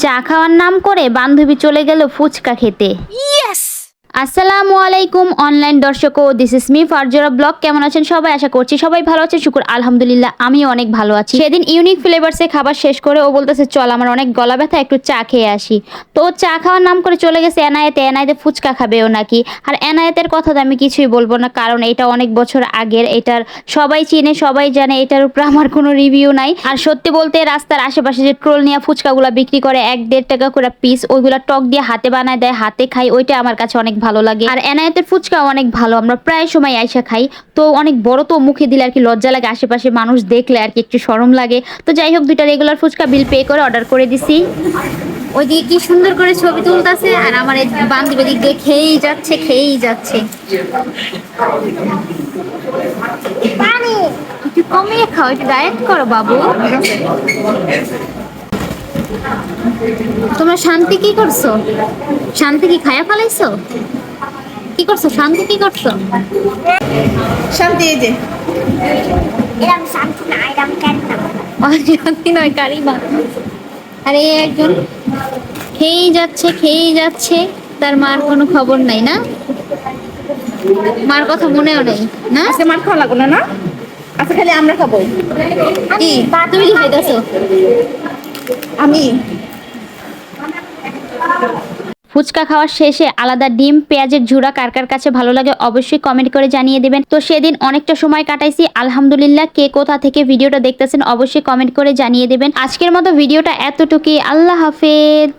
চা খাওয়ার নাম করে বান্ধবী চলে গেল ফুচকা খেতে। আসসালামু আলাইকুম অনলাইন দর্শক, দিস ইজ মি ফারজোরা ব্লগ। কেমন আছেন সবাই? আশা করছি সবাই ভালো আছেন। শুকুর আলহামদুলিল্লাহ, আমিও অনেক ভালো আছি। সেদিন ইউনিক ফ্লেভারসে খাবার শেষ করে ও বলতেছে চল আমার অনেক গলা ব্যথা, একটু চা খেয়ে আসি। তো ও চা খাওয়ার নাম করে চলে গেছে এনায়েতে ফুচকা খাবে ও নাকি। আর এনায়েতের কথা তো আমি কিছুই বলবো না, কারণ এটা অনেক বছর আগের, এটার সবাই চিনে সবাই জানে, এটার উপরে আমার কোনো রিভিউ নাই। আর সত্যি বলতে রাস্তার আশেপাশে যে ট্রোল নিয়ে ফুচকাগুলা বিক্রি করে 1-1.5 টাকা করে পিস, ওইগুলা টক দিয়ে হাতে বানায় দেয়, হাতে খাই, ওইটা আমার কাছে অনেক ভালো লাগে। আর এনায়েতের ফুচকা অনেক ভালো, আমরা প্রায় সময় আইসা খাই। তো অনেক বড়, তো মুখে দিলে আর কি লজ্জা লাগে, আশেপাশে মানুষ দেখলে আর কি একটু শরম লাগে। তো যাই হোক, 2টা রেগুলার ফুচকা বিল পে করে অর্ডার করে দিছি। ওইদিকে কি সুন্দর করে ছবি তুলতেছে, আর আমার এই বান্ধবী দিক দিয়ে খেয়েই যাচ্ছে। একটু কমিয়ে খাও, একটু ডায়েট করো বাবু। তোমরা শান্তি কি করছো? শান্তি কি খায়া ফেলাইছো? কি করছো শান্তি, কি করছো? শান্তি এই যে এরকম শান্তি না, এরকম কেন না? শান্তি নয়, কারিমা। আরে একজন খেয়েই যাচ্ছে, তার মার কোনো খবর নাই না? মার কথা মনেও নেই না? আজকে মার খাওয়া লাগলো না? আজকে খালি আমরা খাবো। কি তুমি কি খাইতেছো? আমি ফুচকা খাওয়ার শেষে আলাদা ডিম পেঁয়াজের ঝুড়া কার কার কাছে ভালো লাগে অবশ্যই কমেন্ট করে জানিয়ে দেবেন। তো সেদিন অনেকটা সময় কাটাইছি আলহামদুলিল্লাহ। কে কোথা থেকে ভিডিওটা দেখতেছেন অবশ্যই কমেন্ট করে জানিয়ে দেবেন। আজকের মতো ভিডিওটা এতটুকুই। আল্লাহ হাফেজ।